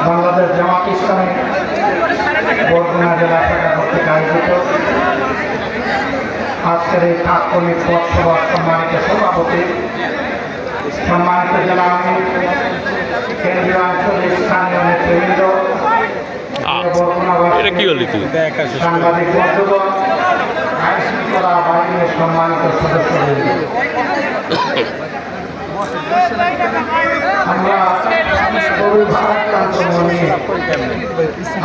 বাংলাদেশ জামাত ইসলামী বরগুনা জেলা শাখা কর্তৃক আয়োজিত আজকের এই তাৎক্ষণিক পথসভার সম্মানিত সভাপতি, সম্মানিত জেলা আমির, কেন্দ্রীয় আঞ্চলিক স্থানীয় নেতৃবৃন্দ, সাংবাদিক বন্ধুগণ, আইন শৃঙ্খলা বাহিনীর সম্মানিত সদস্যবৃন্দ, আমরা খুবই ভারাক্রান্ত মনে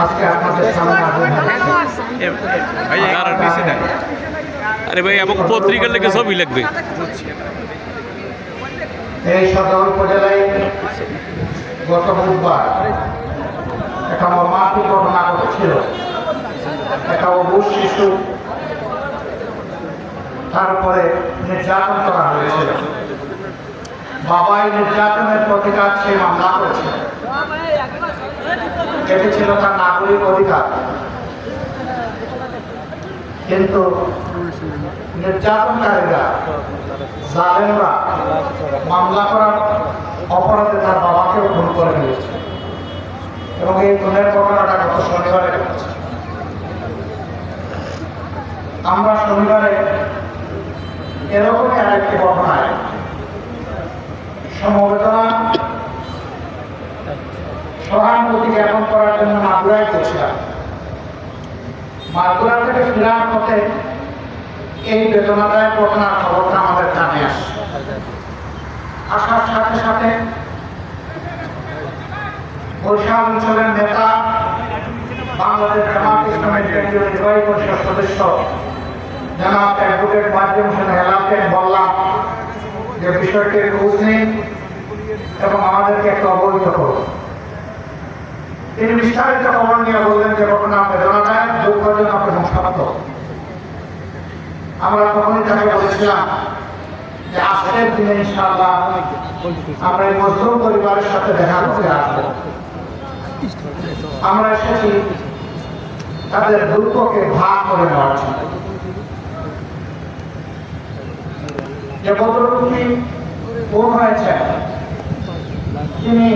আজকে আপনাদের সামনে আরে ভাই আমাকে পত্রিকার লেগে ছবি লাগবে। এই সদর উপজেলায় গত বুধবার একটা মর্মান্তিক ঘটনা ঘটেছিল। একটা অবুঝ শিশু, তারপরে নির্যাতন করা হয়েছিল। বাবাই নির্যাতনের প্রতিকার সে মামলা করেছিল। এটি ছিল তার নাগরিক অধিকার, কিন্তু নির্যাতনকারীরা, জালেমরা মামলা করার অপরাধে তার বাবাকেও খুন করে ফেলেছে এবং এই খুনের ঘটনাটা গত শনিবারে ঘটেছে। আমরা শনিবারে এরকমই আরেকটি ঘটনায় সমবেদনা সহানুভূতি জ্ঞাপন করার জন্য মাগুরায় গেছিলাম। মাগুরা থেকে ফেরার পথে এই বেদনাদায়ক ঘটনার খবরটা আমাদের কানে আসে। আসার সাথে সাথে বরিশাল অঞ্চলের নেতা, বাংলাদেশ জামাত ইসলামের কেন্দ্রীয় নির্বাহী পরিষদ সদস্য জনাব অ্যাডভোকেট মাজিদ হোসেন হেলালকে বললাম যে বিষয়টির খোঁজ নিন এবং আমাদেরকে একটু অবহিত করুন। তিনি বিস্তারিত খবর নিয়ে বললেন যে ঘটনা বেদনাদায়ক, দুঃখজনক এবং সত্য। আমরা তখনই তাকে বলেছিলাম যে আজকের দিনে ইনশাআল্লাহ আমরা এই মজলুম পরিবারের সাথে দেখা করতে আসবো। আমরা এসেছি তাদের দুঃখকে ভাগ করে নেওয়ার জন্য। যে ভদ্রলোকটি খুন হয়েছে তিনি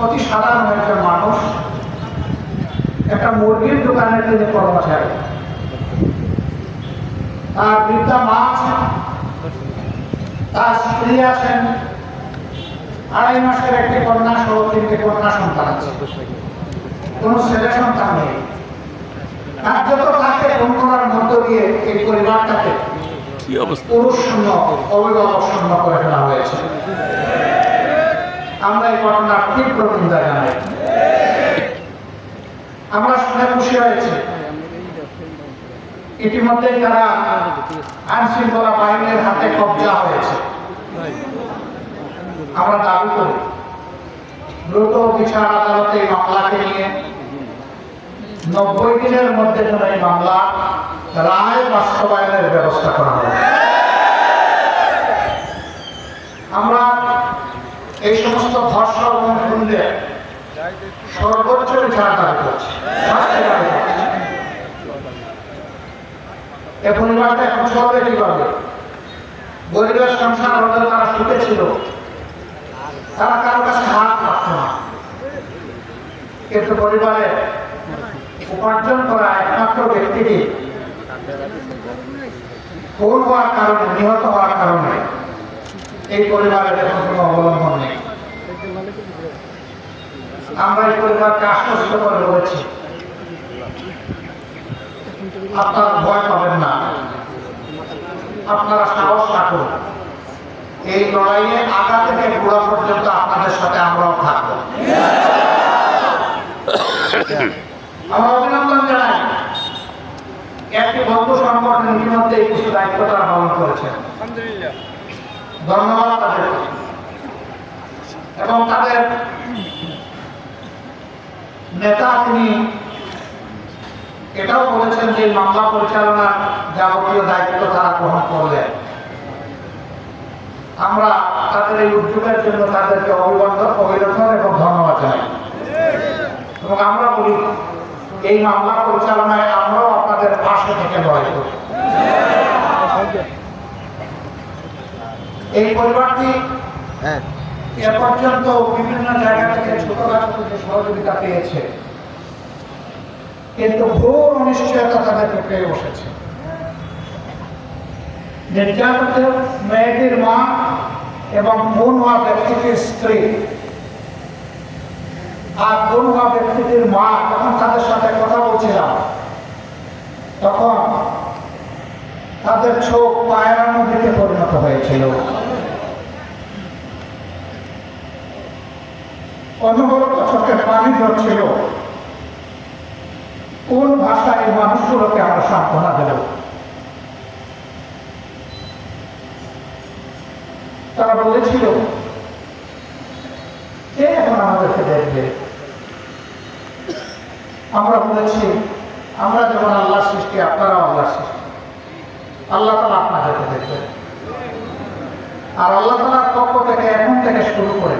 অতি সাধারণ একজন মানুষ, একটা মুরগির দোকানের তিনি কর্মচারী। তার বৃদ্ধা মা আছেন, তার স্ত্রী আছেন, 2.5 মাসের একটি কন্যা সহ 3টে কন্যা সন্তান আছে, কোনো ছেলে সন্তান নেই। কার্যত তাকে খুন করার মধ্য দিয়ে এই পরিবারটাকে পুরুষ শূন্য, অভিভাবক শূন্য করে ফেলা হয়েছে। আমরা এই ঘটনার তীব্র নিন্দা জানাই। আমরা শুনে খুশি হয়েছি ইতিমধ্যে তারা আইন শৃঙ্খলা বাহিনীর হাতে কবজা হয়েছে। আমরা দাবি করি দ্রুত বিচার আদালতে এই মামলাকে নিয়ে 90 দিনের মধ্যে যেন এই মামলা রায় বাস্তবায়নের ব্যবস্থা করা হবে। আমরা এই সমস্ত ধর্ষণ এবং খুনের সর্বোচ্চ বিচার দাবি করছি। এ পরিবারটা এখন চলবে কিভাবে? গরিবের সংসার হলে তারা সুখে ছিল, তারা কারো কাছে হাত পাচ্ছ না, কিন্তু পরিবারে উপার্জন করা একমাত্র ব্যক্তিটি খুন হওয়ার কারণে, নিহত হওয়ার কারণে এই পরিবারের এখন কোনো অবলম্বন নেই। আমরা এই পরিবারকে আশ্বস্ত করে বলেছি আপনারা ভয় পাবেন না, আপনারা সাহস রাখুন। এই লড়াইয়ে আগা থেকে গোড়া পর্যন্ত আপনাদের সাথে আমরাও থাকব। আমরা অভিনন্দন জানাই একটি বন্ধু সংগঠন ইতিমধ্যে এই কিছু দায়িত্ব তারা পালন করেছে, ধন্যবাদ তাদেরকে। এবং তাদের নেতা তিনি এটাও বলেছেন যে মামলা পরিচালনার যাবতীয় দায়িত্ব তারা গ্রহণ করলেন। আমরা তাদের এই উদ্যোগের জন্য তাদেরকে অভিনন্দন এবং ধন্যবাদ জানাই। এবং আমরা বলি এই মামলা পরিচালনায় আমরাও আপনাদের পাশে থেকে লড়াই করি। এই পরিবারটি এ পর্যন্ত বিভিন্ন জায়গা থেকে ছোটখাটো যে সহযোগিতা পেয়েছে, কিন্তু ঘোর অনিশ্চয়তা তাদেরকে পেয়ে বসেছে। নির্যাতিত মেয়েটির মা এবং খুন হওয়া ব্যক্তিটির স্ত্রী আর খুন হওয়া ব্যক্তিটির মা, তখন তাদের সাথে কথা বলছিলাম, তখন তাদের চোখ পায়রা নদীতে পরিণত হয়েছিল। অনবরত চোখে পানি ঝরছিল। কোন ভাষায় এই মানুষগুলোকে আমরা সান্ত্বনা দেব? তারা বলেছিল, কে এখন আমাদেরকে দেখবে? আমরা বলেছি, আমরা যেমন আল্লাহ সৃষ্টি, আপনারাও আল্লাহ সৃষ্টি। আল্লাহ তাআলা আপনাদেরকে দেখবেন। আর আল্লাহ তাআলার পক্ষ থেকে এখন থেকে শুরু করে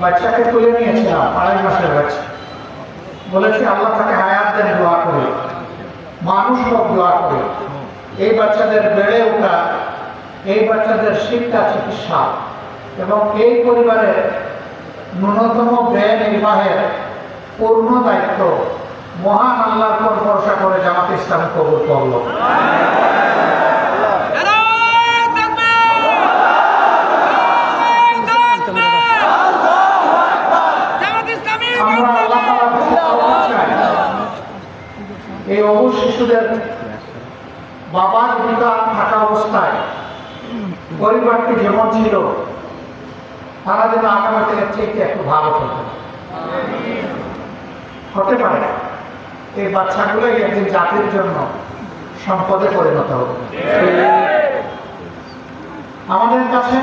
বাচ্চাকে তুলে নিয়েছিলাম, 2.5 মাসের বাচ্চা, বলেছি আল্লাহ তাকে হায়াত দেন, দোয়া করি, মানুষ হোক দোয়া করি। এই বাচ্চাদের বেড়ে ওঠা, এই বাচ্চাদের শিক্ষা, চিকিৎসা এবং এই পরিবারের ন্যূনতম ব্যয় নির্বাহের পূর্ণ দায়িত্ব মহান আল্লাহর উপর ভরসা করে জামাত ইসলাম কবুল করল। আমরা আল্লাহ তাআলার কাছে তওবা চাই, এই অবুঝ শিশুদের বাবার পিতা থাকা অবস্থায় পরিবারটি যেমন ছিল, তারা যেন আগামী দিনের চেয়ে একটু ভালো হতে পারে। এই বাচ্চাগুলোই একদিন জাতির জন্য সম্পদে পরিণত হবে। আমাদের কাছে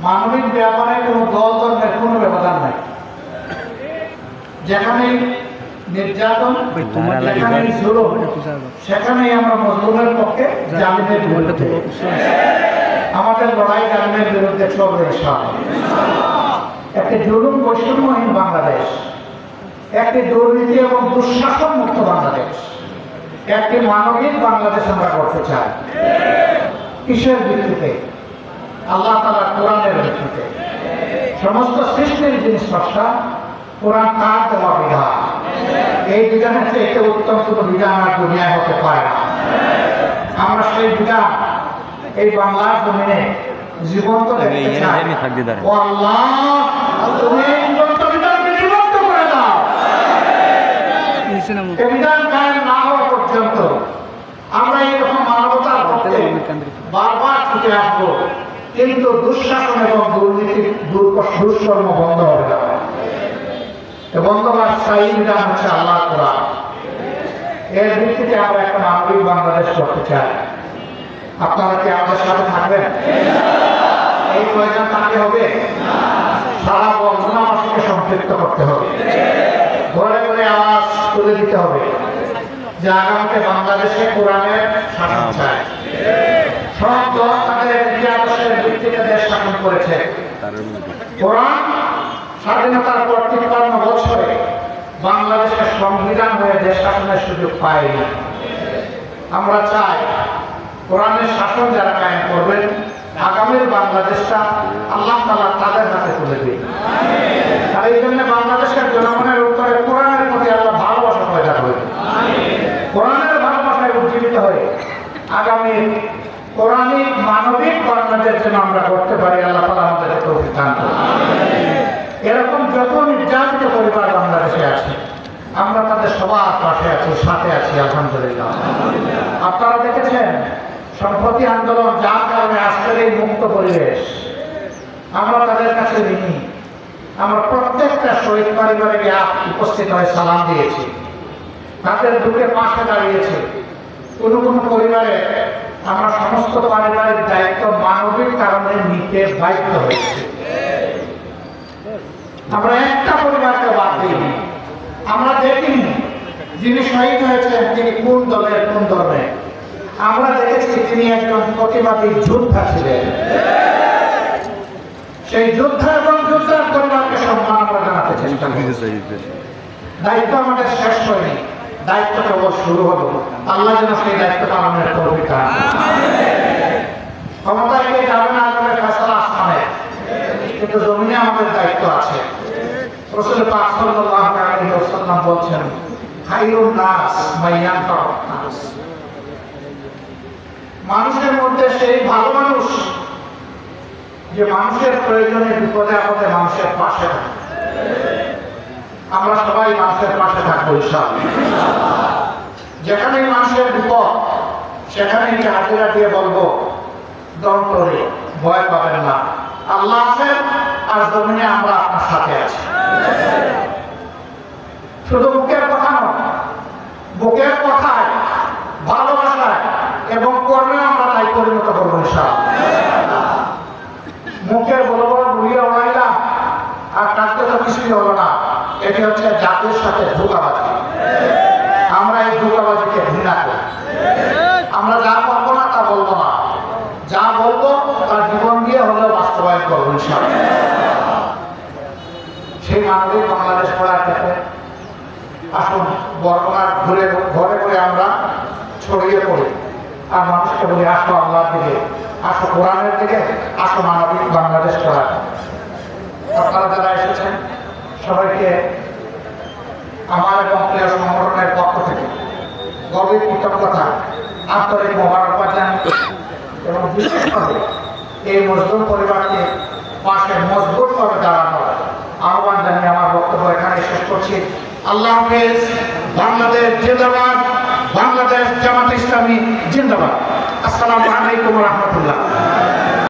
মানবিক ব্যাপারে কোনো দল ধর্মের কোনো ব্যবধান নাই। যেখানেই নির্যাতন, যেখানেই জুলুম, সেখানেই আমরা মজলুমের পক্ষে, জালিমের বিরুদ্ধে। আমাদের লড়াই জালিমের বিরুদ্ধে চলবে ইনশাআল্লাহ। একটি জুলুম বৈষম্যহীন বাংলাদেশ, একটি দুর্নীতি এবং দুঃশাসন মুক্ত বাংলাদেশ, একটি মানবিক বাংলাদেশ আমরা করতে চাই। কিসের ভিত্তিতে? আল্লাহ তাআলার কোরআনের ভিত্তিতে। সমস্ত সৃষ্টির যিনি স্রষ্টা, কোরআন তার দেওয়া বিধান। এই বিধানের চেয়ে উত্তম কোনো বিধান আর দুনিয়ায় হতে পারে না। আমরা সেই বিধান এই বাংলার জমিনে জীবন্ত দেখতে চাই। ও আল্লাহ, তুমি এই জীবন্ত বিধানকে জীবন্ত করে দাও। এই বিধান কায়েম না হওয়া পর্যন্ত আমরা এইরকম মানবতার পক্ষে বারবার ছুটে আসবো, কিন্তু দুঃশাসন এবং দুর্নীতি, দুষ্কর্ম বন্ধ হবে না। বন্ধ হওয়ার স্থায়ী বিধান হচ্ছে আল্লাহ কোরআন। এর ভিত্তিতে আমরা একটা মানবিক বাংলাদেশ করতে চাই। আপনারা কি আমাদের সাথে থাকবেন? এই প্রয়োজন থাকতে হবে, সারা বন্ধনাবাসীকে সম্পৃক্ত করতে হবে, ঘরে ঘরে আওয়াজ তুলে দিতে হবে যে আগামীতে বাংলাদেশে কোরআনের শাসন চায়। সব দল তাদের আদর্শের ভিত্তিতে দেশ শাসন করেছে। কোরআন স্বাধীনতার পর 53 বছরে বাংলাদেশের সংবিধান হয়ে দেশ শাসনের সুযোগ পায়নি। আমরা চাই কোরআনের শাসন যারা কায়েম করবেন, আগামীর বাংলাদেশটা আল্লাহ তাআলা তাদের হাতে তুলে দিন। আর এই জন্য বাংলাদেশের জনগণের উপরে কোরআনের প্রতি আল্লাহ ভালোবাসা পয়দা করবেন। কোরআনের ভালোবাসায় উজ্জীবিত হয়ে আগামী কোরআনিক মানবিক বাংলাদেশ যেন আমরা করতে পারি, আল্লাহ তাআলা আমাদেরকে তৌফিক দান করুন। এরকম যত নির্যাতিত পরিবার বাংলাদেশে আছে, আমরা তাদের সবার পাশে আছি, সাথে আছি, আলহামদুলিল্লাহ। আপনারা দেখেছেন সম্প্রতি আন্দোলন, যার কারণে আজকের এই মুক্ত পরিবেশ, আমরা তাদের কাছে ঋণী। আমরা প্রত্যেকটা শহীদ পরিবারে উপস্থিত হয়ে সালাম দিয়েছি, তাদের দুঃখে পাশে দাঁড়িয়েছি। কোনো কোনো পরিবারে আমরা সমস্ত পারিবারিক দায়িত্ব মানবিক কারণে নিতে বাধ্য হয়েছি। আমরা একটা পরিবারকে বাদ দিইনি। আমরা দেখিনি যিনি শহীদ হয়েছেন তিনি কোন দলের, কোন ধর্মের। আমরা দেখেছি তিনি একজন প্রতিবাদী যোদ্ধা ছিলেন। সেই যোদ্ধা এবং যোদ্ধার পরিবারকে সম্মান আমরা জানাতে চেষ্টা করি। দায়িত্ব আমাদের শেষ হয়নি, দায়িত্ব কেবল শুরু হলো। আল্লাহ যেন সেই দায়িত্ব পালনের তৌফিক দান করেন। ক্ষমতায় কে যাবে না, ফয়সালা আসমানের। কিন্তু জমিনে আমাদের দায়িত্ব আছে। রাসূল পাক সাল্লাল্লাহু আলাইহি ওয়াসাল্লাম বলছেন, খায়রুন নাস মান ইয়ানফাউন নাস। মানুষের মধ্যে সেই ভালো মানুষ যে মানুষের প্রয়োজনে বিপদে আপদে মানুষের পাশে থাকে। আমরা সবাই মানুষের পাশে থাকবো ইনশাআল্লাহ। যেখানেই মানুষের বিপদ সেখানেই হাজিরা দিয়ে বলবো, দম করে ভয় পাবেন না, আল্লাহ আছেন আর জমিনে আমরা আপনার সাথে আছি। শুধু মুখের কথা নয়, বুকের কথায়, ভালোবাসায় এবং কর্মে আমরা তাই পরিণত করবো ইনশাআল্লাহ। মুখের বড় বড় বুড়িয়ে উড়াইলাম আর কাজটা তো কিছুই হলো না, এটি হচ্ছে জাতির সাথে ধোঁকাবাজি। আমরা এই ধোঁকাবাজিকে ঘৃণা করি। আমরা যা পারবো না তা বলবো না, যা বলবো তার জীবন দিয়ে হলেও বাস্তবায়ন করবো ইনশাআল্লাহ। সেই মানবিক বাংলাদেশ করার ক্ষেত্রে আসুন বর্তমান ঘুরে ঘরে ঘরে আমরা ছড়িয়ে পড়ি আর মানুষকে বলি, আসো আল্লাহর দিকে, আসো কোরআনের দিকে, আসো মানবিক বাংলাদেশ করার। আপনারা যারা এসেছেন সবাইকে আমার এবং প্রিয় সংগঠনের পক্ষ থেকে গভীর কৃতজ্ঞতা, আন্তরিক মোবারকবাদ জানাই এবং বিশেষভাবে এই মজদুর পরিবারকে পাশে মজবুতভাবে দাঁড়ানোর আহ্বান জানিয়ে আমার বক্তব্য এখানে শেষ করছি। আল্লাহ হাফেজ। বাংলাদেশ জিন্দাবাদ, বাংলাদেশ জামাত ইসলামী জিন্দাবাদ। আসসালামু আলাইকুম ওয়া রাহমাতুল্লাহ।